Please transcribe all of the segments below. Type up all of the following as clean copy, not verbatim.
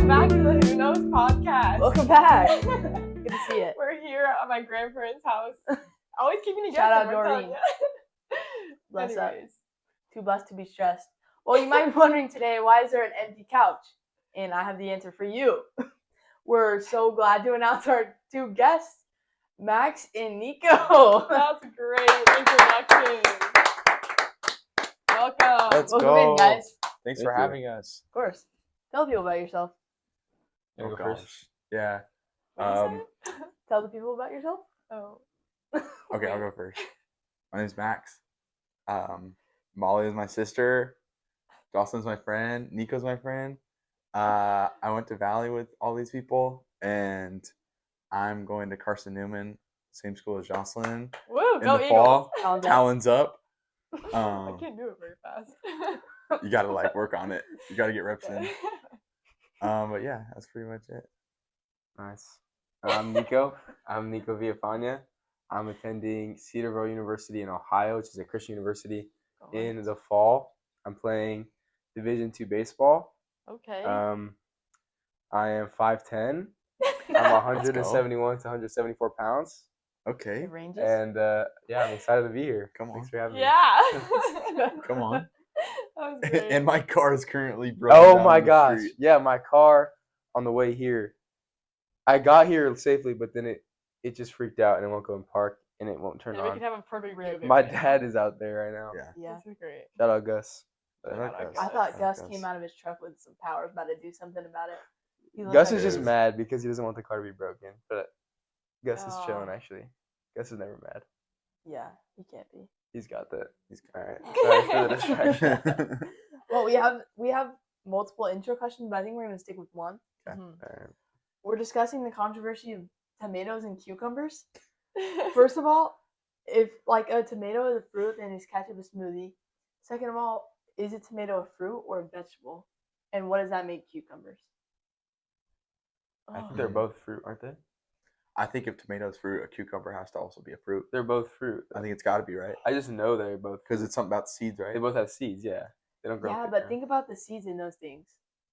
Welcome back to the Who Knows podcast. Welcome back. Good to see it. We're here at my grandparents' house. Always keeping you Shout guessing. out Doreen. Bless up. Anyways. Too blessed to be stressed. Well, you might be wondering today, why is there an empty couch? And I have the answer for you. We're so glad to announce our two guests, Max and Nico. That's a great introduction. Welcome. Let's Welcome go. in, guys. Thanks Thank for you. having us. Of course. Tell people about yourself. You Oh, go first. gosh. Yeah. What did you say? Tell the people about yourself. Oh. Okay, I'll go first. My name's Max. Molly is my sister. Jocelyn's my friend. Nico's my friend. I went to Valley with all these people, and I'm going to Carson Newman, same school as Jocelyn. Woo, In go the Eagles. fall, Talent up. Talon's up. I can't do it very fast. You gotta work on it. You gotta get reps in. But yeah, that's pretty much it. Nice. I'm Nico. I'm Nico Villfana. I'm attending Cedarville University in Ohio, which is a Christian university. In the fall, I'm playing Division II baseball. Okay. I am 5'10". I'm 171 to 174 pounds. Okay, It ranges. And yeah, I'm excited to be here. Come on. Thanks for having me. Yeah. come on. That was great. And my car is currently broken Oh down my the gosh. street. Yeah, my car on the way here. I got here safely, but then it just freaked out and it won't go in park and it won't turn Yeah, we on. could have a perfect video. My dad is out there right now. Yeah. Yeah. This is great. Shout out Gus. I like Shout out Gus. I thought Gus. Gus Gus. came out of his truck with some powers, about to do something about it. He looked Gus like is just Yes. mad because he doesn't want the car to be broken. But Gus is Aw. chilling actually. Gus is never mad. Yeah, he can't be. He's got that. He's All right. Sorry for the distraction. Well, we have multiple intro questions, but I think we're gonna stick with one. Okay. Mhm. All right. We're discussing the controversy of tomatoes and cucumbers. First of all, if like a tomato is a fruit, then is ketchup a smoothie? Second of all, is a tomato a fruit or a vegetable? And what does that make cucumbers? I think Oh. they're both fruit, aren't they? I think if tomato's fruit, a cucumber has to also be a fruit. They're both fruit. I think it's got to be, right? I just know they're both Because fruit. it's something about seeds, right? They both have seeds. Yeah. They don't grow. Yeah, up but together. think about the seeds in those things.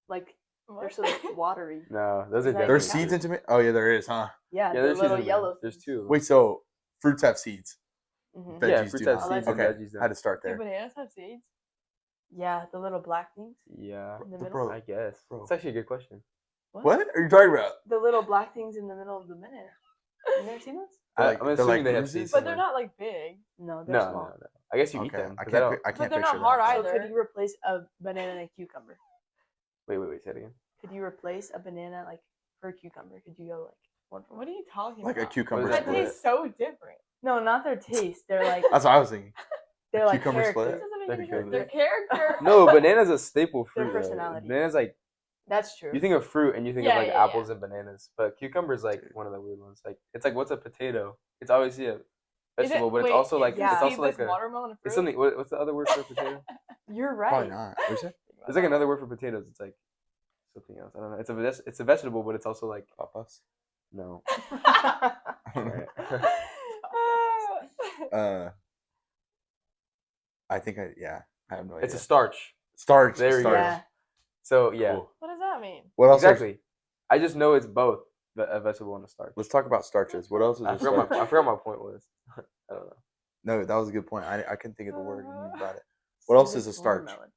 Like they're What? so watery. No, those are Like- definitely There's Yeah. seeds in fruit. tomato. Oh yeah, there is, huh? Yeah, Yeah, the there's little seeds in yellow. there. There's seeds. two. of them. Wait, so fruits have seeds. Mhm. Veggies Yeah, fruits do have not. seeds and Okay, veggies don't. had to start Do there. bananas have seeds? Yeah, the little black things Yeah. in the But middle. bro, I guess. Bro. It's actually a good question. what are you talking about? The little black things in the middle of the banana. You never seen those? Like- I'm they're assuming like they have bruises? seeds. But they're somewhere. not like big. No, they're No, small. no. I guess you eat Okay, them. I 'cause can't. I But can't they're picture not hard that. So either. could you replace a banana and a cucumber? Wait. Say it again. Could you replace a banana like for a cucumber? Could you go like one for What one? are you talking Like a about? cucumber What is That split. tastes so different. No, not their taste. They're like That's what I was thinking. they're like cucumber split? characters. Doesn't make That'd any be sense. good. Their character. No, banana's a staple fruit. Their though. personality. Banana's like That's true. you think of fruit and you think Yeah, of like yeah, yeah. apples and bananas, but cucumber's like one of the weird ones. Like it's like what's a potato? It's obviously a Is vegetable, it- but it's wait, also like yeah. it's also like seedless a watermelon fruit? it's something. What's the other word for a potato? You're Probably right. not. What you say? There's like another word for potatoes. It's like something else. I don't know. It's a vegetable, but it's also like Papas. no. I don't know. Right. I think I have no idea. It's a starch. starch. There we go. starch. Yeah. So yeah, Cool. What does that mean? What else? exactly. I just know it's both a vegetable and a starch. Let's talk about starches. What else is I a forgot, starch? I forgot my point was. I don't know. No, that was a good point. I couldn't think of the word when you brought it. What else is a Seedless starch? watermelon.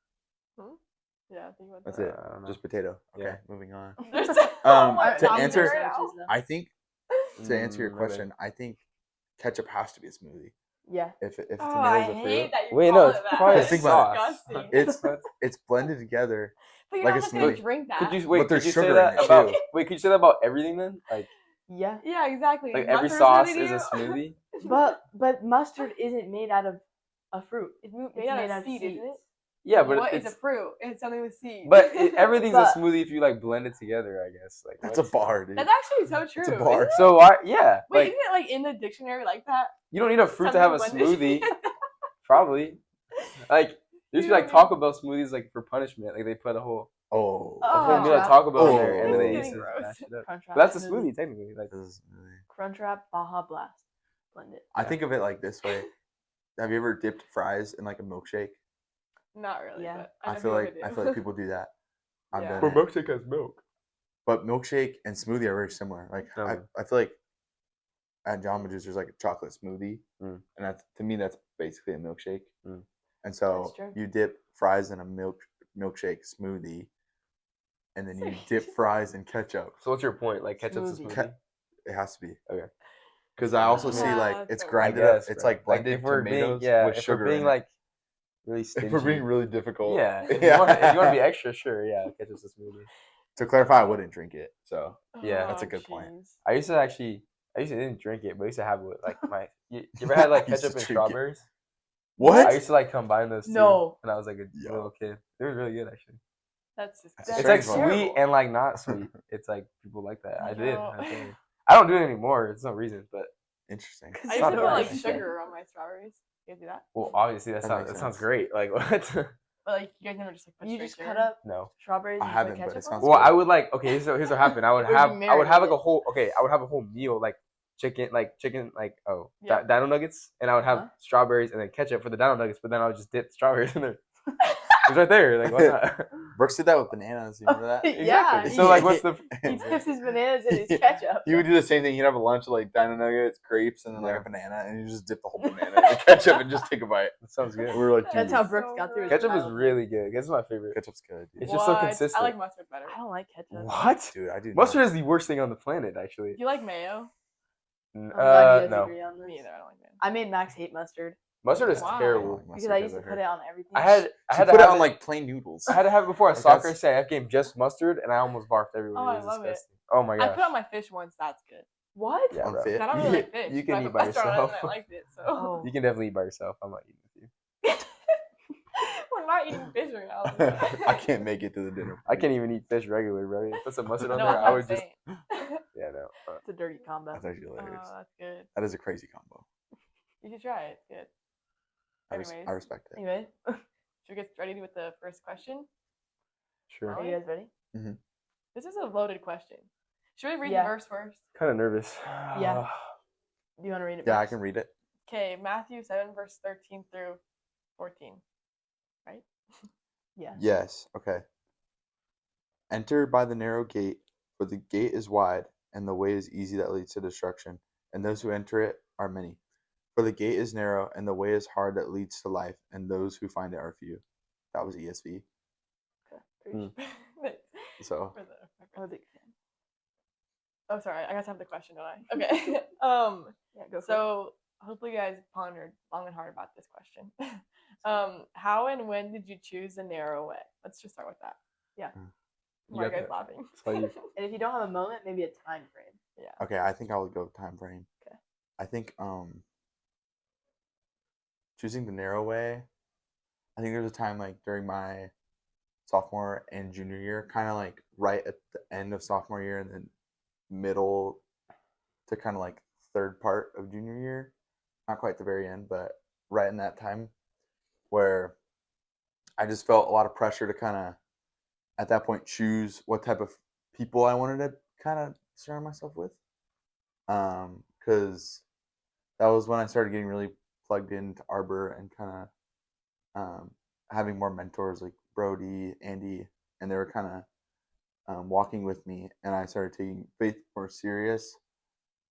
Yeah, think about That's that. it. I don't know. Just potato. Okay, Yeah. moving on. There's to I'm answer- figuring it out. Starches, though. I think to answer your maybe. question, I think ketchup has to be a smoothie. Yeah. If Oh, I tomatoes a hate fruit, that you Wait, call no, it it's that. probably Just think about sauce. Disgusting. it's it's blended together. But you're like not a just gonna smoothie. drink that. Could you wait? there's Could you say sugar in that it, about? too. Wait, could you say that about everything then? Like Yeah. Yeah, exactly. every Mustard's sauce really is a do. smoothie. But mustard isn't made out of a fruit. It's It's made out made of seed, isn't it? Yeah, but What is it's a fruit? It's something with seeds. but everything's But- a smoothie if you like blend it together. I guess like That's a what? bar, dude. That's actually so true. It's a bar. Isn't it? So why? Yeah, Wait, like isn't it like in the dictionary like that? you don't need a fruit to have a Something blended. smoothie. Probably. Like there used to be You like don't Taco Bell smoothies like for punishment. Like they put a whole Oh, Oh. meal at Taco Bell in there, and then Oh. they This used is to getting mash it up. Crunch But that's a Wrap smoothie technically. Like this is really- Crunchwrap Baja Blast. Blend it. I think of it like this way. Have you ever dipped fries in like a milkshake? Not really. Yeah. But I know feel people like do. I feel like people do that. I've Yeah. done but it. milkshake has milk. But milkshake and smoothie are very similar. Like Oh. I feel like at Jamba Juice there's like a chocolate smoothie, Mm. and that's to me that's basically a milkshake. Mm. And so That's true. you dip fries in a milkshake smoothie, and then you dip fries in ketchup. So what's your point? Like ketchup's a Smoothie. smoothie? It has to be. Okay. Because I also Yeah, see like that's it's so grinded I up. guess, It's bro. like blended if we're tomatoes being, with if sugar we're being in like really it. stingy. If we're being really difficult. Yeah. If Yeah. you want to be extra, sure. Yeah, ketchup's a smoothie. To clarify, I wouldn't drink it. So Yeah. that's a good point. jeez. I used to didn't drink it, but I used to have it with like my. You ever had like I used to ketchup and drink it. strawberries? What? I used to like combine those two. No. When I was like a Yo. little kid. It was really good actually. That's just That's It's strange like one. sweet and like not sweet. It's like people like that. I did. No. I don't do it anymore. There's no reason, but Interesting. I used not to a put bad like thing. sugar on my strawberries. You guys do that? well, obviously that That sounds makes sounds sense. great. Like what? But like you guys never just like put You straight just sugar cut in? up No. strawberries I and haven't, put but it ketchup sounds on? Well, good. I would like. Okay, here's what happened. I would Or have you I would have like marinated a whole. Okay, I would have a whole meal like chicken Yeah. dino nuggets, and I would have Uh-huh. strawberries and then ketchup for the dino nuggets. But then I would just dip strawberries in there. It's right there. Like why not? Brooks did that with bananas. You remember that? Yeah. Exactly. So like, what's the? He dips his bananas in his ketchup. He would do the same thing. He'd have a lunch of like dino nuggets, grapes, and then like Yeah. a banana, and you just dip the whole banana in the ketchup and just take a bite. That sounds good. We were like, That's dude, how Brooks got through his Ketchup is childhood. really good. Ketchup's my favorite. ketchup's good, dude. It's just so What? consistent. I like mustard better. I don't like ketchup. What? Dude, I do. Mustard not. is the worst thing on the planet, actually. Do you like mayo? I'm glad you guys No. agree on this. Me either. I don't like mayo. I made Max hate mustard Mustard is Why? I don't terrible. like mustard because I used to I've put heard. it on everything. I had She to put it have on like plain noodles. I had to have it before a Like, soccer that's- CIF game, just mustard, and I almost barfed everywhere. Oh, It I was love it. disgusting. Oh my I gosh. put on my fish once. That's good. What? Yeah, On bro. fit. I don't You really can- like fish. you can but I eat put by mustard on it yourself. and I liked it. So Oh. You can definitely eat by yourself. I'm not eating with you. we're not eating fish right now. I can't make it to the dinner. I can't even eat fish regular, bro. Put some mustard on No, there, that's I what would I'm just. saying. Yeah, no. It's a dirty combo. That's actually hilarious. Oh, that's good. That is a crazy combo. You should try it. It's good. Anyways. I respect it. Anyway, Should we get ready with the first question? Sure. are you guys ready? This is a loaded question. Should we read Yeah. the verse first? Kind of nervous. Yeah. Do you want to read it? Yeah, I Max? can read it. Okay, Matthew 7, verse 13 through 14. Right? Yeah. Yes. Okay. Enter by the narrow gate, for the gate is wide, and the way is easy that leads to destruction, and those who enter it are many. For the gate is narrow, and the way is hard that leads to life, and those who find it are few. That was ESV. Preach. So For I'm a big fan. oh, sorry. I guess I have the question, don't I? Okay. Yeah, go for it. So hopefully you guys pondered long and hard about this question. How and when did you choose the narrow way? Let's just start with that. Yeah. Why are you got guys that. laughing? So you- And if you don't have a moment, maybe a time frame. okay, I think I would go time frame. Okay. I think choosing the narrow way. I think there's a time like during my sophomore and junior year, kind of like right at the end of sophomore year and then middle to kind of like third part of junior year, not quite the very end, but right in that time where I just felt a lot of pressure to kind of at that point choose what type of people I wanted to kind of surround myself with, because that was when I started getting really plugged into Arbor and kind of having more mentors like Brody, Andy, and they were kind of walking with me, and I started taking faith more serious.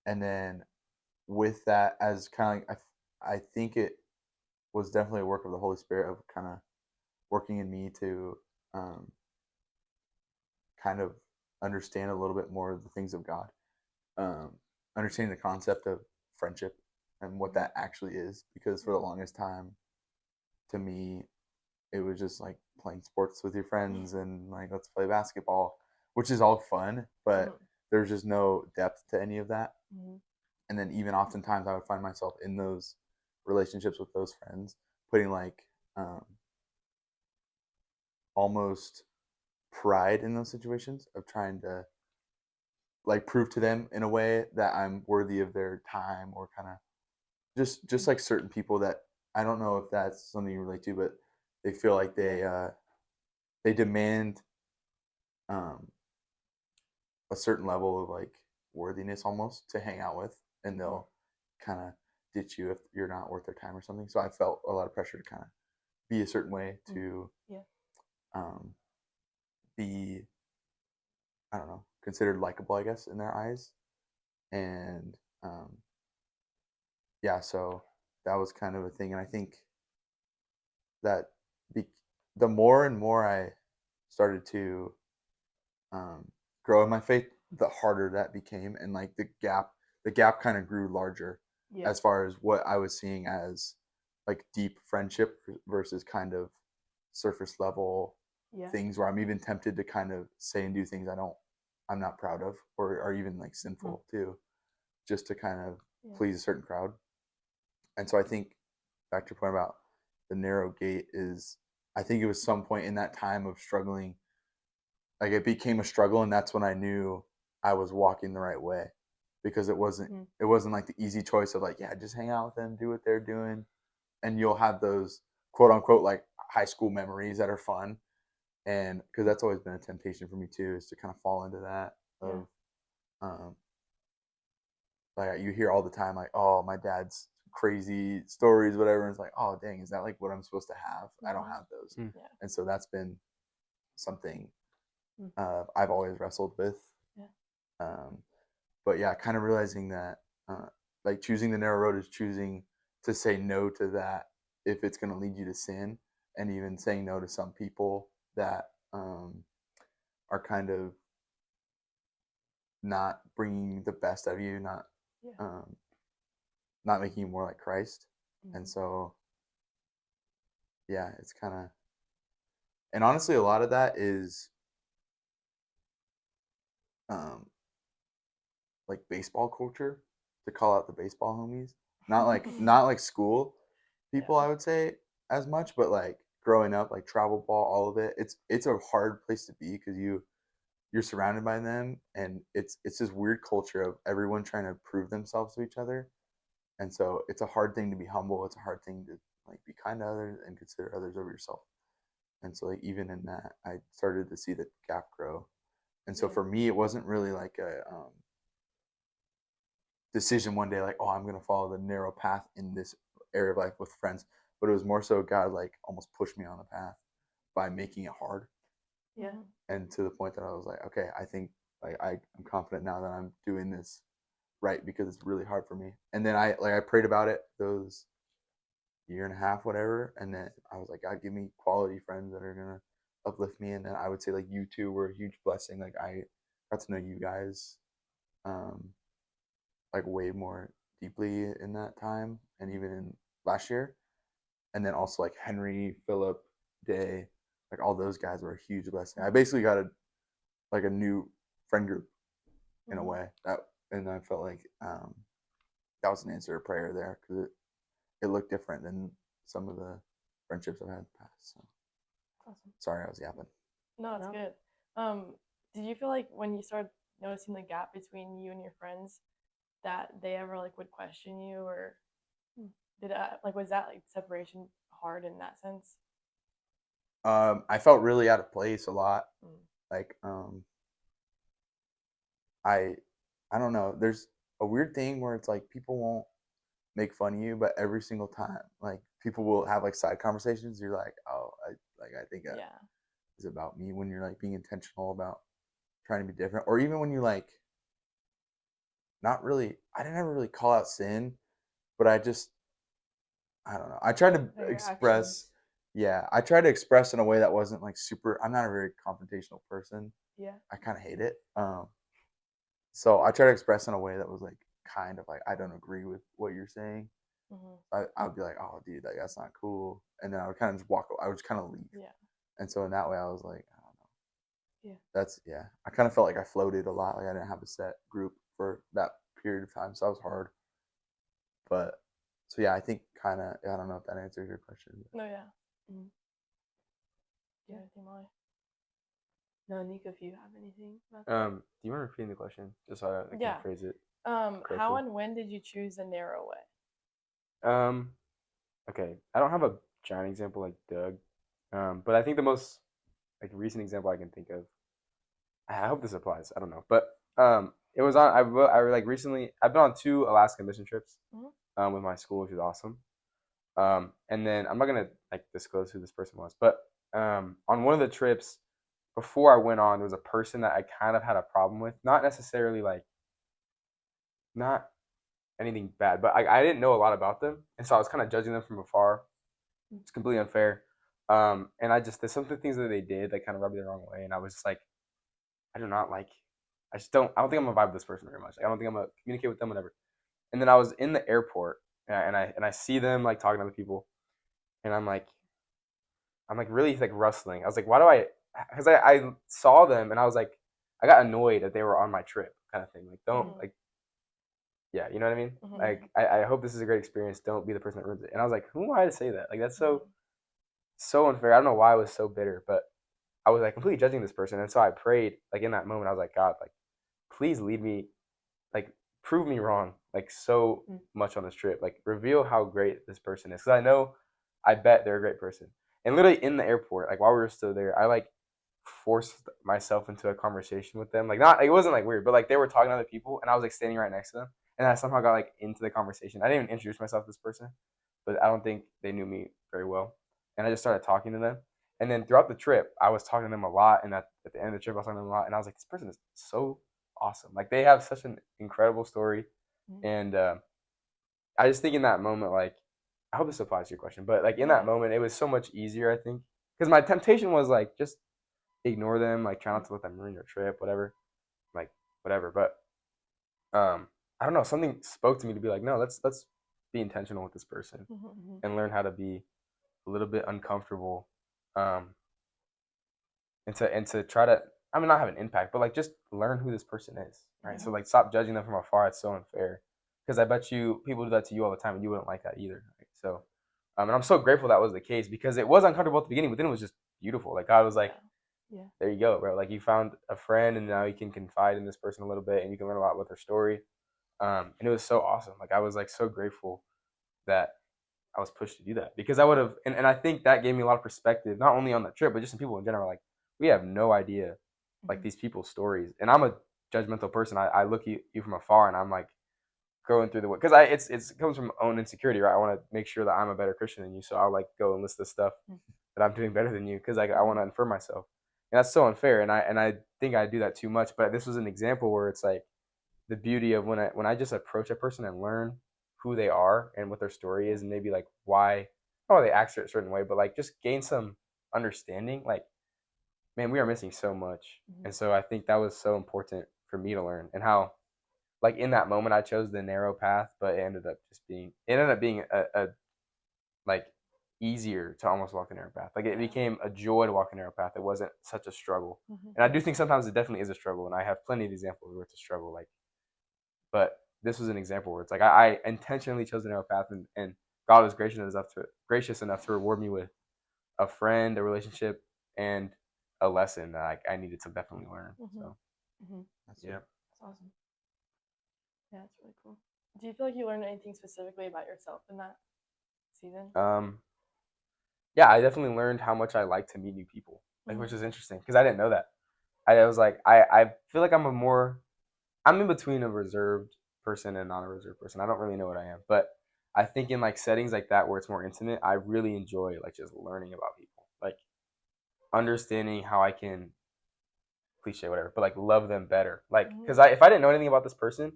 And then with that, as kind of like I think it was definitely a work of the Holy Spirit of kind of working in me to kind of understand a little bit more of the things of God, understanding the concept of friendship and what that actually is. Because for the longest time, to me, it was just like playing sports with your friends and like let's play basketball, which is all fun, but there's just no depth to any of that. Mm-hmm. And then even oftentimes I would find myself in those relationships with those friends putting like almost pride in those situations of trying to like prove to them in a way that I'm worthy of their time, or kind of just like certain people that I don't know if that's something you relate to, but they feel like they demand a certain level of like worthiness almost to hang out with, and they'll kind of ditch you if you're not worth their time or something. So I felt a lot of pressure to kind of be a certain way to be, I don't know, considered likable, I guess, in their eyes. And yeah, so that was kind of a thing. And I think that be- the more and more I started to grow in my faith, the harder that became, and like the gap kind of grew larger Yeah. as far as what I was seeing as like deep friendship versus kind of surface level Yeah. things where I'm even tempted to kind of say and do things I'm not proud of, or are even like sinful too, just to kind of please a certain crowd. And so I think back to your point about the narrow gate is, I think it was some point in that time of struggling, like it became a struggle, and that's when I knew I was walking the right way, because it wasn't like the easy choice of like, yeah, just hang out with them, do what they're doing, and you'll have those quote unquote like high school memories that are fun. And because that's always been a temptation for me too, is to kind of fall into that of like you hear all the time like, oh, my dad's crazy stories, whatever, and it's like, oh dang, is that like what I'm supposed to have? I don't have those. And so that's been something I've always wrestled with. But yeah, kind of realizing that like choosing the narrow road is choosing to say no to that if it's going to lead you to sin, and even saying no to some people that are kind of not bringing the best of you, not making you more like Christ. And so yeah, it's kind of, and honestly a lot of that is like baseball culture, to call out the baseball homies, not like school people, I would say, as much, but like growing up, like travel ball, all of it, it's a hard place to be because you're surrounded by them, and it's this weird culture of everyone trying to prove themselves to each other. And so it's a hard thing to be humble, it's a hard thing to like be kind to others and consider others over yourself. And so like even in that, I started to see the gap grow. And so for me, it wasn't really like a decision one day like, oh, I'm gonna follow the narrow path in this area of life with friends, but it was more so God like almost pushed me on the path by making it hard. Yeah. And to the point that I was like, okay, I think like I'm confident now that I'm doing this right, because it's really hard for me. And then I prayed about it those year and a half, whatever, and then I was like, God, give me quality friends that are gonna uplift me. And then I would say like you two were a huge blessing. Like I got to know you guys like way more deeply in that time, and even in last year. And then also like Henry, Philip, Day, like all those guys were a huge blessing. I basically got a new friend group in a way that, and I felt like that was an answer to prayer there, because it looked different than some of the friendships I've had in the past. So. Awesome. Sorry, I was yapping. No, it's good. Did you feel like when you started noticing the gap between you and your friends, that they ever like would question you, or did was that like separation hard in that sense? I felt really out of place a lot. Like I don't know. There's a weird thing where it's like people won't make fun of you, but every single time, like people will have like side conversations. You're like, oh, I think that is about me, when you're like being intentional about trying to be different, or even when you like not really. I didn't ever really call out sin, but I don't know. I tried to express. Yeah, I tried to express in a way that wasn't like super. I'm not a very confrontational person. Yeah. I kind of hate it. So I try to express in a way that was like kind of like, I don't agree with what you're saying. I would be like, oh, dude, like that's not cool, and then I would kind of just walk. I would just kind of leave. Yeah. And so in that way, I was like, I don't know. Yeah. That's I kind of felt like I floated a lot. Like I didn't have a set group for that period of time, so that was hard. But so yeah, I think kind of, I don't know if that answers your question. No, yeah. Yeah, Molly. No, Nico, if you have anything about that. Do you mind repeating the question just so I can phrase it? How and when did you choose the narrow way? Okay, I don't have a giant example like Doug, but I think the most like recent example I can think of. I hope this applies. I don't know, but it was on. I like recently. I've been on 2 Alaska mission trips with my school, which is awesome. And then I'm not gonna like disclose who this person was, but on one of the trips, before I went on, there was a person that I kind of had a problem with. Not necessarily like, not anything bad, but I didn't know a lot about them, and so I was kind of judging them from afar. It's completely unfair. And there's some things that they did that kind of rubbed me the wrong way, and I was just like, I do not like. I don't think I'm gonna vibe with this person very much. Like, I don't think I'm gonna communicate with them, whatever. And then I was in the airport, and I see them like talking to other people, and I'm like really like rustling. I was like, why do I? Because I saw them, and I was like, I got annoyed that they were on my trip, kind of thing. Like, don't like, yeah, you know what I mean? Like, I hope this is a great experience. Don't be the person that ruins it. And I was like, who am I to say that? Like, that's so unfair. I don't know why I was so bitter, but I was like completely judging this person. And so I prayed, like in that moment, I was like, God, like, please lead me, like, prove me wrong, like, so much on this trip. Like, reveal how great this person is. Because I bet they're a great person. And literally in the airport, like, while we were still there, I like forced myself into a conversation with them. Like, not, it wasn't like weird, but like they were talking to other people, and I was like standing right next to them. And I somehow got like into the conversation. I didn't even introduce myself to this person, but I don't think they knew me very well. And I just started talking to them. And then throughout the trip, I was talking to them a lot. And at the end of the trip, I was talking to them a lot. And I was like, this person is so awesome. Like, they have such an incredible story. And I just think in that moment, like, I hope this applies to your question, but like in that moment, it was so much easier, I think. Because my temptation was like, just ignore them, like try not to let them ruin your trip, whatever. Like, whatever. But I don't know, something spoke to me to be like, no, let's be intentional with this person and learn how to be a little bit uncomfortable, and to try to, I mean, not have an impact, but like just learn who this person is, right? So like stop judging them from afar. It's so unfair, because I bet you people do that to you all the time, and you wouldn't like that either. Right? So, and I'm so grateful that was the case, because it was uncomfortable at the beginning, but then it was just beautiful. Like, God was like, there you go, bro. Like, you found a friend, and now you can confide in this person a little bit, and you can learn a lot with their story. And it was so awesome. Like, I was like so grateful that I was pushed to do that, because I would have, and I think that gave me a lot of perspective, not only on the trip, but just in people in general. Like, we have no idea, like, these people's stories. And I'm a judgmental person. I look at you from afar, and I'm like going through the, because it comes from own insecurity, right? I want to make sure that I'm a better Christian than you, so I'll like go and list the stuff that I'm doing better than you, because like I want to affirm myself, and that's so unfair. And I think I do that too much. But this was an example where it's like the beauty of when I just approach a person and learn who they are and what their story is, and maybe like why, oh, they act a certain way, but like just gain some understanding. Like, man, we are missing so much. And so I think that was so important for me to learn, and how like in that moment I chose the narrow path, but it ended up being a like easier to almost walk the narrow path. Like, it became a joy to walk the narrow path. It wasn't such a struggle. And I do think sometimes it definitely is a struggle, and I have plenty of examples where it's a struggle. Like, but this was an example where it's like I intentionally chose the narrow path, and God was gracious enough to reward me with a friend, a relationship, and a lesson that I needed to definitely learn. So That's yeah. That's awesome. Yeah, that's really cool. Do you feel like you learned anything specifically about yourself in that season? Yeah, I definitely learned how much I like to meet new people, like, which is interesting, because I didn't know that. I was like, I feel like I'm in between a reserved person and not a reserved person. I don't really know what I am, but I think in like settings like that where it's more intimate, I really enjoy like just learning about people, like understanding how I can, cliche whatever, but like love them better. Like, because if I didn't know anything about this person,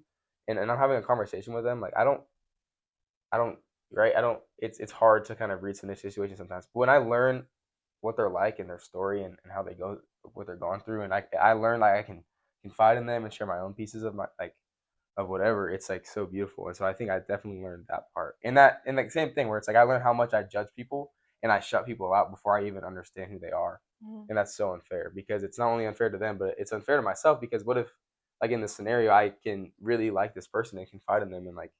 and I'm having a conversation with them, like I don't right, I don't. It's hard to kind of read some of the situations sometimes. But when I learn what they're like and their story, and how they go, what they're going through, and I learn like I can confide in them and share my own pieces of my like of whatever. It's like so beautiful. And so I think I definitely learned that part. And like same thing where it's like I learned how much I judge people, and I shut people out before I even understand who they are. And that's so unfair, because it's not only unfair to them, but it's unfair to myself, because what if, like in this scenario, I can really like this person and confide in them and like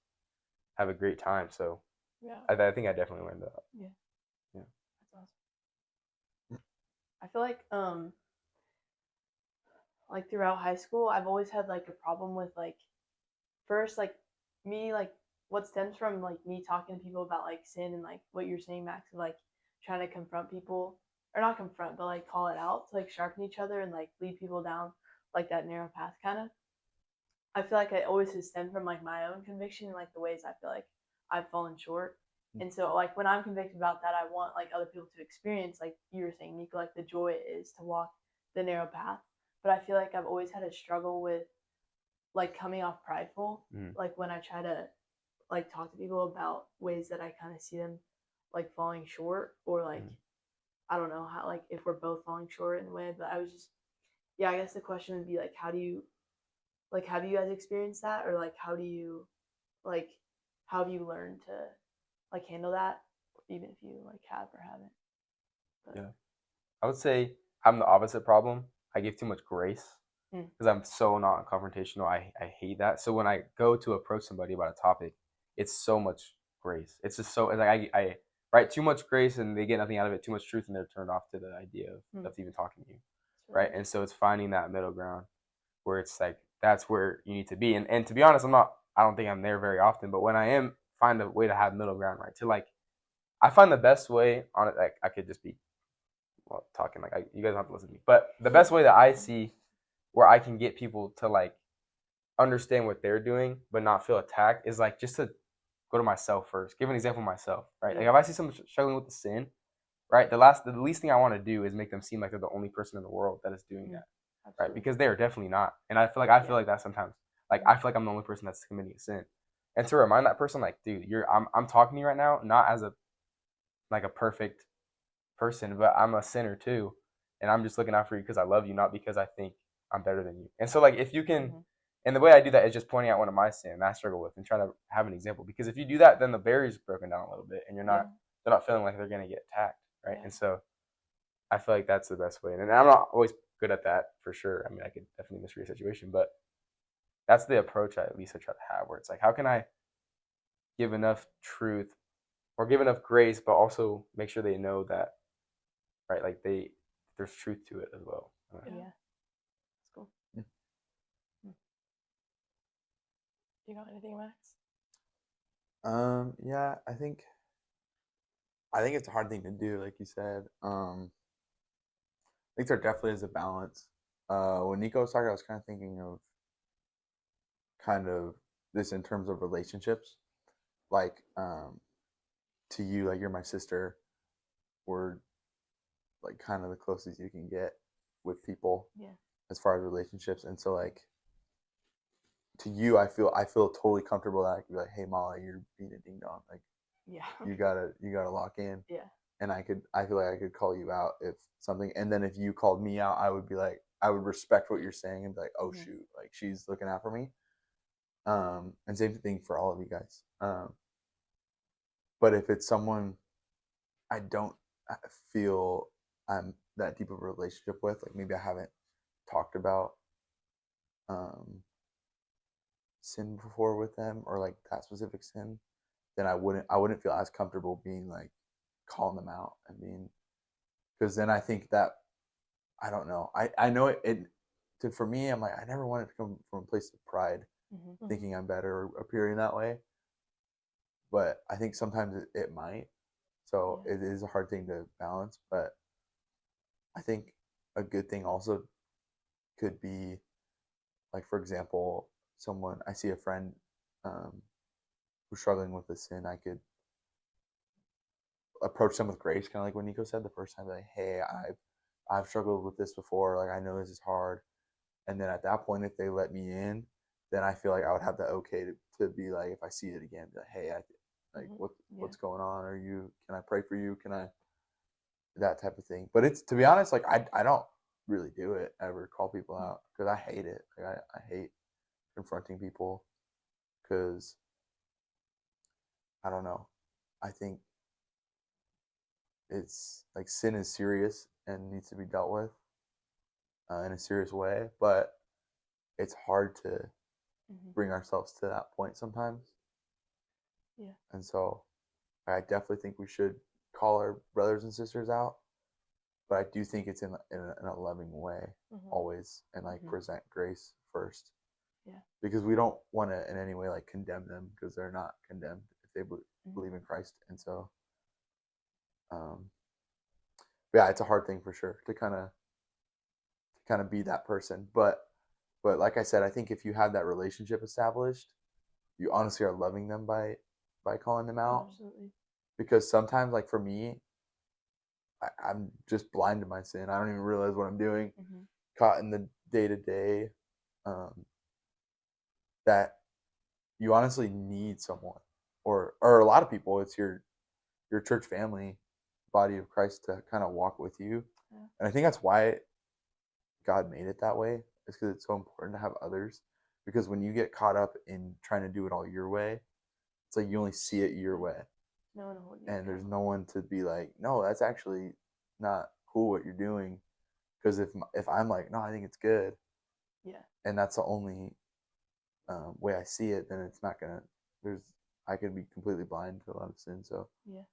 have a great time. So I think I definitely learned that. Yeah. Yeah. That's awesome. I feel like throughout high school, I've always had like a problem with like first like me like what stems from like me talking to people about like sin, and like what you're saying, Max, of like trying to confront people, or not confront, but like call it out to like sharpen each other and like lead people down like that narrow path kind of. I feel like it always has stemmed from like my own conviction and like the ways I feel like I've fallen short. And so like when I'm convicted about that, I want like other people to experience, like you were saying, Nico, like the joy it is to walk the narrow path. But I feel like I've always had a struggle with like coming off prideful. Like when I try to like talk to people about ways that I kind of see them like falling short, or like I don't know how, like if we're both falling short in a way. But I was just, yeah, I guess the question would be like, how do you, like, have you guys experienced that, or like how do you, like, how have you learned to like handle that, even if you like have or haven't? But, Yeah, I would say I'm the opposite problem. I give too much grace because I'm so not confrontational. I hate that. So when I go to approach somebody about a topic, it's so much grace. It's just so, it's like I write too much grace and they get nothing out of it, too much truth, and they're turned off to the idea of even talking to you, really right? And so it's finding that middle ground where it's like that's where you need to be. And to be honest, I don't think I'm there very often, but when I am, find a way to have middle ground, right? To like, I find the best way on it, like I could just be talking like you guys don't have to listen to me, but the best way that I see where I can get people to like understand what they're doing but not feel attacked is like just to go to myself first. Give an example of myself, right? Like if I see someone struggling with the sin, right, the least thing I want to do is make them seem like they're the only person in the world that is doing that, right? Because they are definitely not. And I feel like that sometimes. Like I feel like I'm the only person that's committing a sin, and to remind that person, like, dude, I'm talking to you right now, not as a like a perfect person, but I'm a sinner too, and I'm just looking out for you because I love you, not because I think I'm better than you. And so like if you can, and the way I do that is just pointing out one of my sins I struggle with and trying to have an example, because if you do that, then the barrier's broken down a little bit, and they're not feeling like they're gonna get attacked, right? And so I feel like that's the best way, and I'm not always good at that for sure. I mean, I could definitely misread a situation, but that's the approach I try to have, where it's like, how can I give enough truth or give enough grace, but also make sure they know that, right? Like there's truth to it as well. Yeah, that's cool. You got anything, Max? Yeah, I think it's a hard thing to do, like you said. I think there definitely is a balance. When Nico was talking, I was kind of thinking of kind of this in terms of relationships. Like, to you, like you're my sister. We're like kind of the closest you can get with people, as far as relationships. And so like to you, I feel totally comfortable that I could be like, hey Molly, you're being a ding dong. Like, you gotta lock in. Yeah. And I feel like I could call you out if something, and then if you called me out, I would be like, I would respect what you're saying and be like, oh shoot, like she's looking out for me. And same thing for all of you guys. But if it's someone I don't feel I'm that deep of a relationship with, like maybe I haven't talked about sin before with them, or like that specific sin, then I wouldn't feel as comfortable being like calling them out and being, because then I think that, I don't know, I know for me, I'm like, I never wanted to come from a place of pride, thinking I'm better or appearing that way, but I think sometimes it might. So it is a hard thing to balance, but I think a good thing also could be, like, for example, I see a friend who's struggling with a sin, I could approach them with grace, kind of like what Nico said the first time, like, hey, I've struggled with this before, like I know this is hard. And then at that point, if they let me in, then I feel like I would have the okay to be like, if I see it again, be like, hey, what's going on? Can I pray for you? Can I, that type of thing. But it's, to be honest, like I don't really do it ever, call people out, because I hate it. Like I hate confronting people, because I don't know. I think it's like sin is serious and needs to be dealt with in a serious way, but it's hard to bring ourselves to that point sometimes. Yeah. And so I definitely think we should call our brothers and sisters out, but I do think it's in a loving way always, and like present grace first. Yeah. Because we don't want to in any way like condemn them, because they're not condemned if they believe in Christ. And so, yeah, it's a hard thing for sure to kind of be that person. But like I said, I think if you have that relationship established, you honestly are loving them by calling them out. Absolutely. Because sometimes, like for me, I'm just blind to my sin. I don't even realize what I'm doing. Mhm. Caught in the day to day, that you honestly need someone, or a lot of people. It's your church family, body of Christ, to kind of walk with you. Yeah. And I think that's why God made it that way. Is because it's so important to have others. Because when you get caught up in trying to do it all your way, it's like you only see it your way, No one to hold you and there's accountable. no one to be like, no, that's actually not cool what you're doing. Because if I'm like, no, I think it's good, Yeah. and that's the only way I see it, then it's not gonna. I could be completely blind to a lot of sin. So Yeah.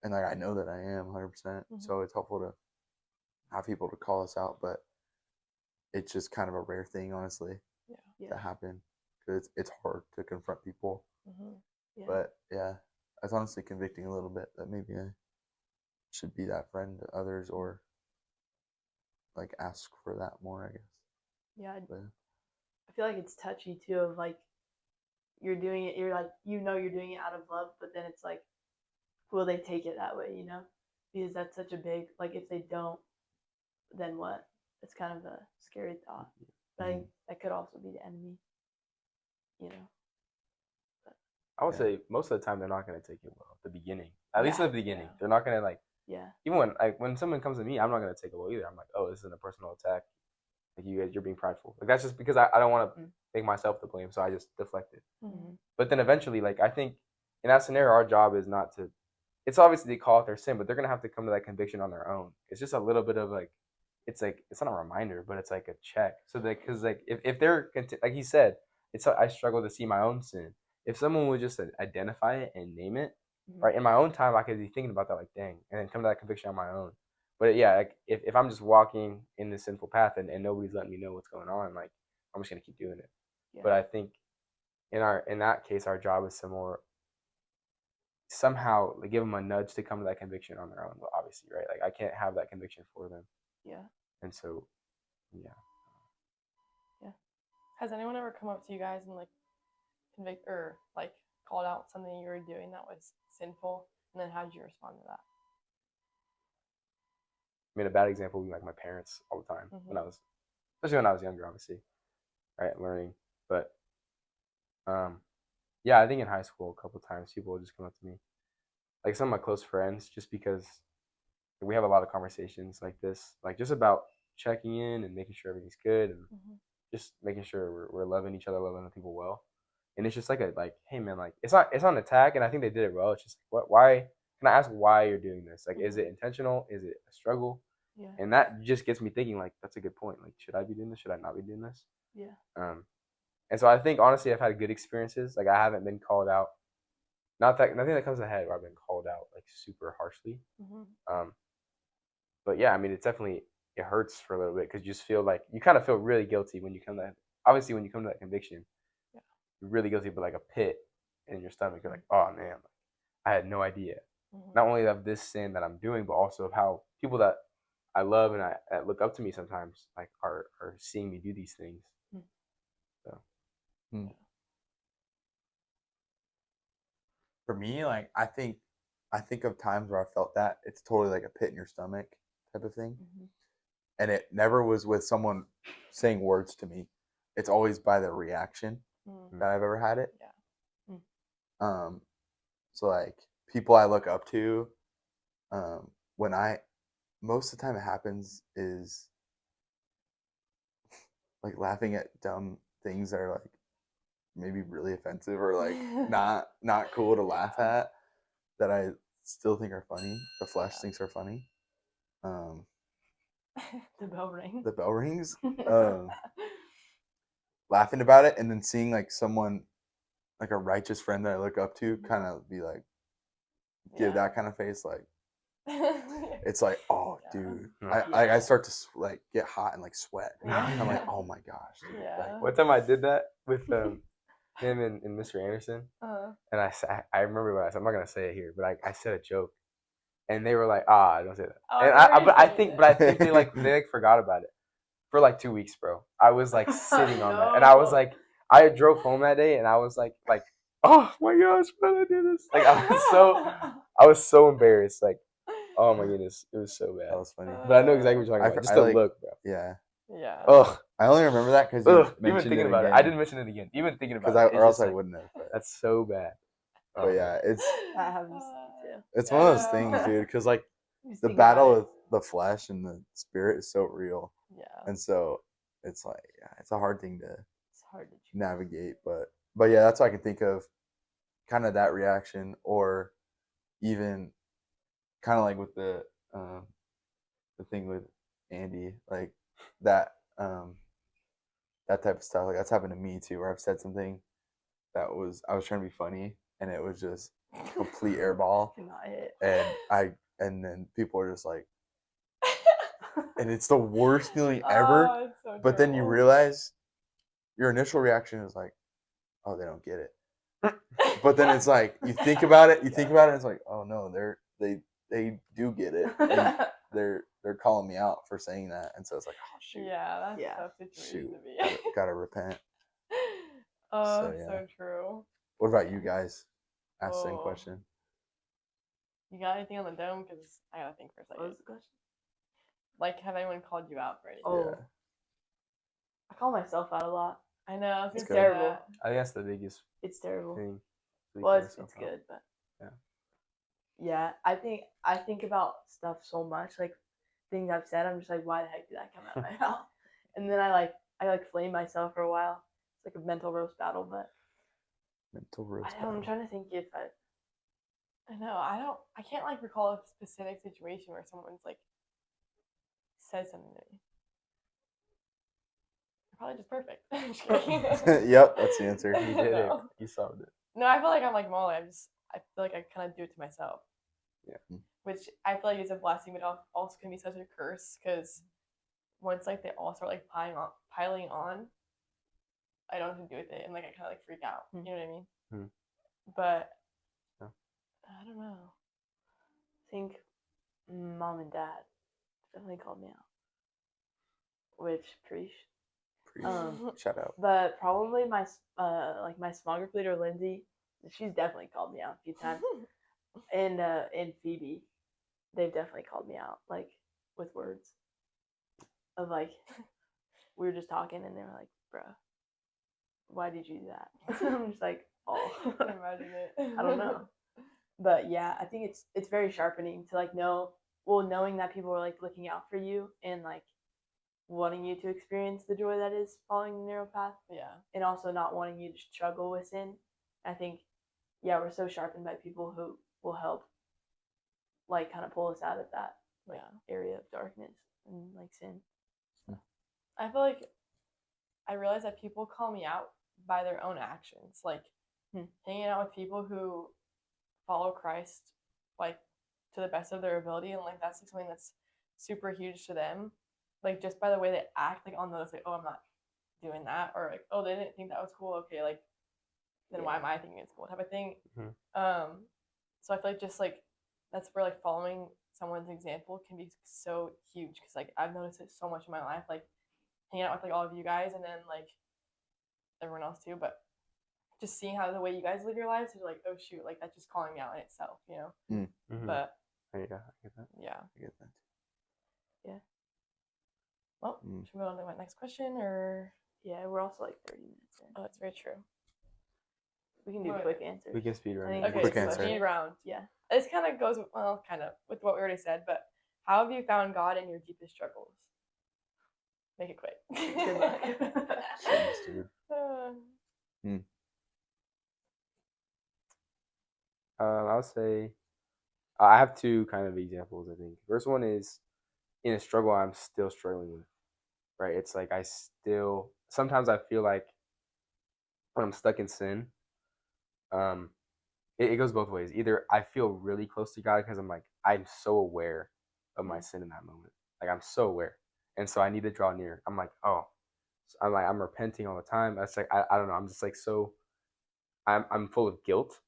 and like I know that I am 100%. So it's helpful to have people to call us out, but it's just kind of a rare thing, honestly, Yeah. to happen, because it's hard to confront people. Yeah. But yeah, it's honestly convicting a little bit that maybe I should be that friend to others, or like ask for that more, I guess. Yeah. But I feel like it's touchy too, of like you're doing it, you're like, you know, you're doing it out of love, but then it's like, will they take it that way, you know? Because that's such a big, like, if they don't, then what? It's kind of a scary thought. But I think that could also be the enemy, you know? I would Yeah. say most of the time they're not going to take it well at the beginning. At least Yeah, at the beginning. yeah. They're not going to like, Yeah. even when someone comes to me, I'm not going to take it well either. I'm like, oh, this isn't a personal attack. Like you're being prideful. Like that's just because I don't want to make myself to blame, so I just deflect it. But then eventually, like I think in that scenario, our job is not to. It's obviously they call it their sin, but they're gonna have to come to that conviction on their own. It's just a little bit of like, it's not a reminder, but it's like a check. So that because like if they're like he said, it's I struggle to see my own sin. If someone would just identify it and name it, right, in my own time, I could be thinking about that like dang, and then come to that conviction on my own. But yeah, like if I'm just walking in this sinful path and nobody's letting me know what's going on, like I'm just gonna keep doing it. Yeah. But I think in that case, our job is to more somehow like, give them a nudge to come to that conviction on their own. But obviously, right? Like I can't have that conviction for them. Yeah. And so, yeah. Yeah. Has anyone ever come up to you guys and like convict or like called out something you were doing that was sinful, and then how did you respond to that? I mean, a bad example would be like my parents all the time when I was, especially when I was younger, obviously, right, learning. But yeah, I think in high school a couple of times people would just come up to me, like some of my close friends, just because we have a lot of conversations like this, like just about checking in and making sure everything's good and just making sure we're loving each other, loving the people well. And it's just like hey man, like it's not an attack, and I think they did it well. It's just why can I ask why you're doing this? Like, is it intentional? Is it a struggle? Yeah. And that just gets me thinking, like, that's a good point. Like, should I be doing this? Should I not be doing this? Yeah. And so I think honestly I've had good experiences. Like I haven't been called out. Nothing that comes ahead where I've been called out like super harshly. But yeah, I mean, it hurts for a little bit because you just feel like you kind of feel really guilty when you come to that. Obviously, when you come to that conviction, you're really guilty, but like a pit in your stomach. You're like, oh man, I had no idea. Not only of this sin that I'm doing, but also of how people that I love and that look up to me sometimes like are seeing me do these things. So. For me, like I think of times where I felt that it's totally like a pit in your stomach type of thing, and it never was with someone saying words to me. It's always by the reaction that I've ever had it. So like people I look up to, when most of the time it happens is like laughing at dumb things that are like maybe really offensive or like not cool to laugh at, that I still think are funny. The flesh thinks are funny. The bell rings. The bell rings. Laughing about it, and then seeing like someone, like a righteous friend that I look up to, kind of be like, give that kind of face, like it's like, oh dude, I start to like get hot and like sweat. I'm like, oh my gosh. Dude. Like, one time I did that with him and Mr. Anderson, and I remember what I said. I'm not gonna say it here, but I said a joke, and they were like, don't say that. And I think they like forgot about it for like 2 weeks, bro. I was like sitting on that, and I was like, I drove home that day, and I was like, oh my gosh, why did I do this? Like I was so embarrassed, like, Oh my goodness, it was so That bad. was funny. But I know exactly what you're talking I about. fr- Just I the like- look, bro. Yeah. Yeah. Ugh, I only remember that because you ugh. Even mentioned thinking it about it, again. I didn't mention it again. Even thinking about it, Or else just I like, wouldn't have. But that's so bad. But yeah, it's That happens to me too. it's I one of those know. things, dude. Because like Just the think about battle it. with the flesh and the spirit is so real, Yeah. and so it's like it's a hard thing to It's hard to choose. navigate. But yeah, that's what I can think of. Kind of that reaction, or even kind of like with the thing with Andy, like that that type of stuff. Like that's happened to me too, where I've said something that I was trying to be funny, and it was just complete airball, Cannot hit. and then people are just like, and it's the worst feeling ever. Oh, it's so But then you terrible. realize your initial reaction is like, oh, they don't get it. But then it's like you think about it, and it's like, oh no, they do get it. And they're calling me out for saying that, and so it's like, oh shoot, Yeah, that's Yeah. a tough situation shoot, to be. gotta repent. Oh, So, yeah. so true. What about you guys? Ask the same Oh. question. You got anything on the dome? Because I gotta think for a What second. was the question? Like, have anyone called you out for anything? Oh. Yeah. I call myself out a lot. I know. I was It's gonna say terrible. that. I think that's the biggest It's terrible. thing. to Well, call it's yourself out. good, but Yeah. yeah, I think about stuff so much, like things I've said. I'm just like, why the heck did that come out of my mouth? And then I flame myself for a while. It's like a mental roast battle, but Mental roast. I'm trying to think if I know. I can't like recall a specific situation where someone's like said something to me. You're probably just perfect. I'm just kidding. Yep, that's the answer. You did it. No. You solved it. No, I feel like I'm like Molly. I feel like I kind of do it to myself. Yeah. Which I feel like is a blessing, but also can be such a curse because once like they all start like piling on, I don't know what to do with it, and like I kind of like freak out. You know what I mean? Hmm. But Yeah. I don't know. I think mom and dad definitely called me out, which preach. Shout out. But probably my small group leader Lindsay, she's definitely called me out a few times, and Phoebe, they've definitely called me out like with words of like we were just talking and they were like, bruh, why did you do that? I'm just like, oh, I can imagine it. I don't know. But yeah, I think it's very sharpening to like knowing that people are like looking out for you and like wanting you to experience the joy that is following the narrow path, Yeah. and also not wanting you to struggle with sin. I think, yeah, we're so sharpened by people who will help like kind of pull us out of that like area of darkness and like sin. I feel like I realize that people call me out by their own actions, like hanging out with people who follow Christ like to the best of their ability, and like that's like something that's super huge to them. Like just by the way they act, like on those, like, oh, I'm not doing that, or like, oh, they didn't think that was cool. Okay, like then why am I thinking it's cool? Type of thing. So I feel like just like that's where like following someone's example can be so huge because like I've noticed it so much in my life, like hanging out with like all of you guys and then like everyone else too, but just seeing how the way you guys live your lives is like, oh shoot, like that's just calling me out in itself, you know. Mm-hmm. But there you go. I get that. yeah. I get that. Yeah. Well, should we go on to my next question, or yeah, we're also like 30 minutes in. Oh, that's very true. We can do quick answers. We can speed run. Okay, quick answer. speed round. Yeah. This kind of goes kind of with what we already said, but how have you found God in your deepest struggles? Make it quick. Good luck. Jeez, dude. I would say I have two kind of examples. I think first one is in a struggle I'm still struggling with. Right? It's like sometimes I feel like when I'm stuck in sin, it goes both ways. Either I feel really close to God because I'm so aware of my sin in that moment. Like I'm so aware, and so I need to draw near. I'm like, oh, I'm repenting all the time. That's like I don't know. I'm just like so. I'm full of guilt,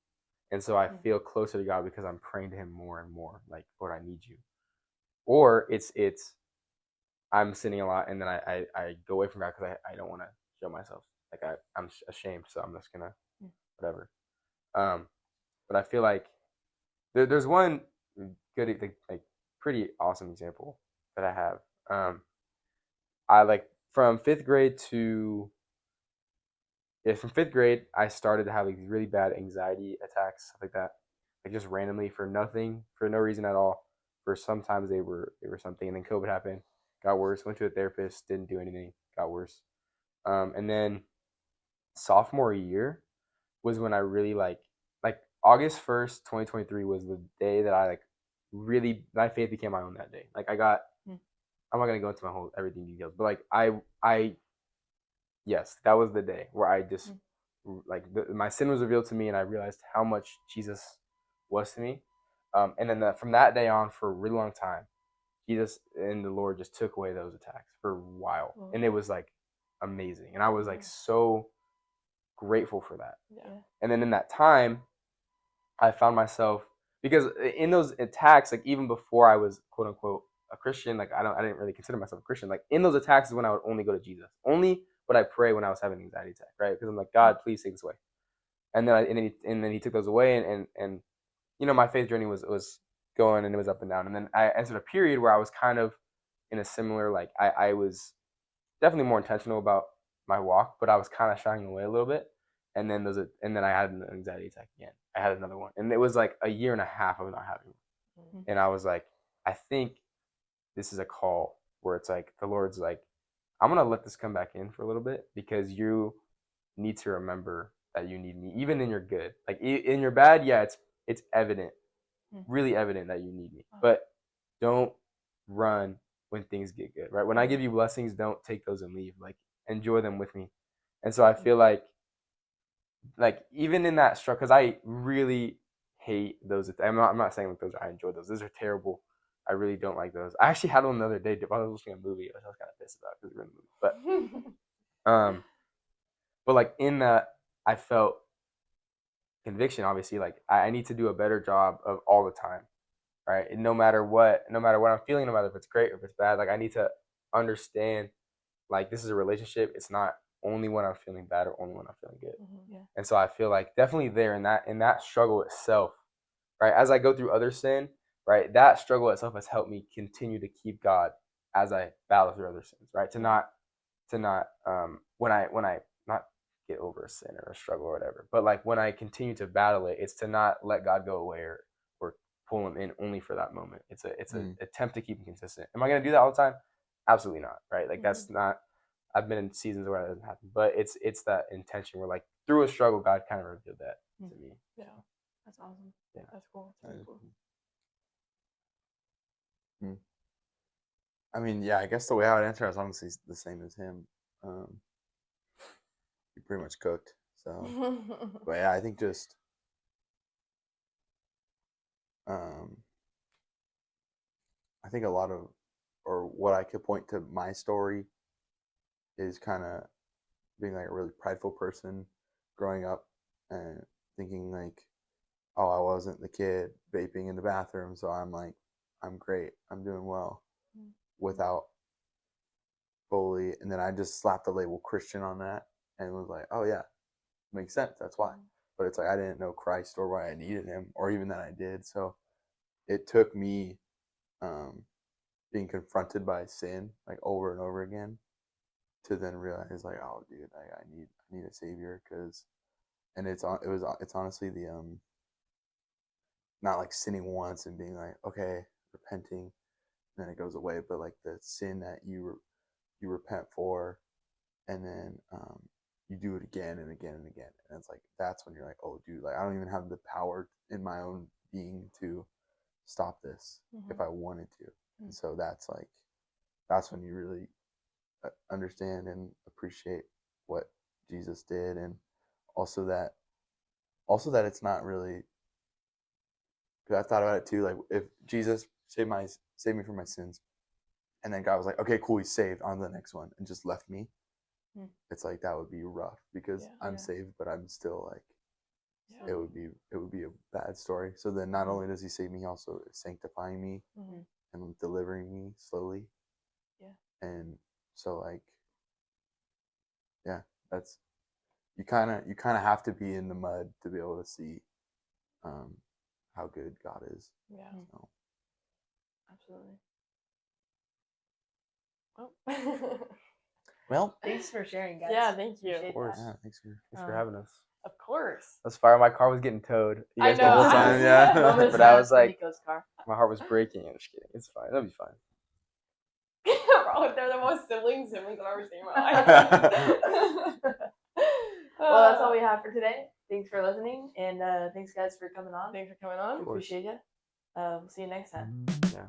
and so I feel closer to God because I'm praying to Him more and more. Like, Lord, I need you. Or it's I'm sinning a lot, and then I go away from God because I don't want to show myself. Like I'm ashamed, so I'm just gonna whatever. But I feel like there's one good like pretty awesome example that I have. I like from fifth grade to from fifth grade, I started to have like these really bad anxiety attacks, stuff like that, like just randomly for nothing, for no reason at all. For sometimes they were something, and then COVID happened, got worse. Went to a therapist, didn't do anything, got worse. And then sophomore year was when I really like August 1st, 2023 was the day that I like really my faith became my own that day. Like I got I'm not gonna go into my whole everything details, but like I yes, that was the day where I just like my sin was revealed to me, and I realized how much Jesus was to me. And then from that day on, for a really long time, Jesus and the Lord just took away those attacks for a while, and it was like amazing, and I was like so grateful for that. Yeah. And then in that time, I found myself because in those attacks, like even before I was quote unquote a Christian, like I didn't really consider myself a Christian. Like in those attacks is when I would only go to Jesus. Only would I pray when I was having an anxiety attack, right? Because I'm like, God, please take this away. And then he took those away, and you know my faith journey was going, and it was up and down. And then I entered a period where I was kind of in a similar like I was definitely more intentional about my walk, but I was kind of shying away a little bit. And then I had an anxiety attack again. I had another one, and it was like a year and a half of not having one. And I was like, I think this is a call where it's like the Lord's like, I'm gonna let this come back in for a little bit because you need to remember that you need me, even in your good. Like in your bad, yeah, it's evident, really evident that you need me. But don't run when things get good, right? When I give you blessings, don't take those and leave. Like enjoy them with me. And so I feel like even in that struggle, because I really hate those. I'm not saying like those. I enjoy those. Those are terrible. I really don't like those. I actually had one the other day while I was watching a movie. I was kind of pissed about because we were in the movie. But like in that, I felt conviction. Obviously, like I need to do a better job of all the time, right? And no matter what I'm feeling, no matter if it's great or if it's bad, like I need to understand like this is a relationship. It's not only when I'm feeling bad or only when I'm feeling good. Yeah. And so I feel like definitely there in that struggle itself, right? As I go through other sin, right? That struggle itself has helped me continue to keep God as I battle through other sins, right? To not when I not get over a sin or a struggle or whatever, but like when I continue to battle it, it's to not let God go away or pull him in only for that moment. It's an attempt to keep him consistent. Am I gonna do that all the time? Absolutely not, right? Like that's not. I've been in seasons where that doesn't happen, but it's that intention where like through a struggle, God kind of revealed that to me. Yeah, that's awesome. Yeah, that's cool. That's really cool. I mean, yeah, I guess the way I would answer it is honestly the same as him. He pretty much cooked. So, but yeah, I think just I think a lot of, or what I could point to my story is kind of being like a really prideful person growing up and thinking like, oh, I wasn't the kid vaping in the bathroom, so I'm like, I'm great, I'm doing well, without fully, and then I just slapped the label Christian on that and was like, oh yeah, makes sense, that's why. But it's like I didn't know Christ or why I needed him or even that I did. So it took me being confronted by sin like over and over again to then realize like, oh dude, I need a savior. Because and it's honestly the not like sinning once and being like, okay, repenting, and then it goes away, but like the sin that you repent for, and then you do it again and again and again, and it's like that's when you're like, oh dude, like I don't even have the power in my own being to stop this if I wanted to. And so that's when you really understand and appreciate what Jesus did, and also that it's not really, because I thought about it too, like if Jesus saved me from my sins, and then God was like, okay, cool, he's saved, on to the next one, and just left me, it's like that would be rough because I'm saved, but I'm still like, it would be a bad story. So then not only does he save me, he also is sanctifying me and delivering me slowly. And so like, yeah, that's, you kind of have to be in the mud to be able to see how good God is. Yeah. So. Absolutely. Oh. Well, Thanks for sharing, guys. Yeah, thank you. Appreciate Of course. that. Yeah, thanks for having us. Of course. That's fire. My car was getting towed. You I guys know. know the whole this time, is- yeah. Moment But I was silence for like- Nico's car. My heart was breaking. I'm just kidding. It's fine. It'll be fine. Bro, they're the most siblings I've ever seen in my life. Well, that's all we have for today. Thanks for listening, and thanks, guys, for coming on. Thanks for coming on. We appreciate you. See you next time. Yeah.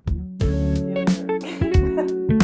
See you later.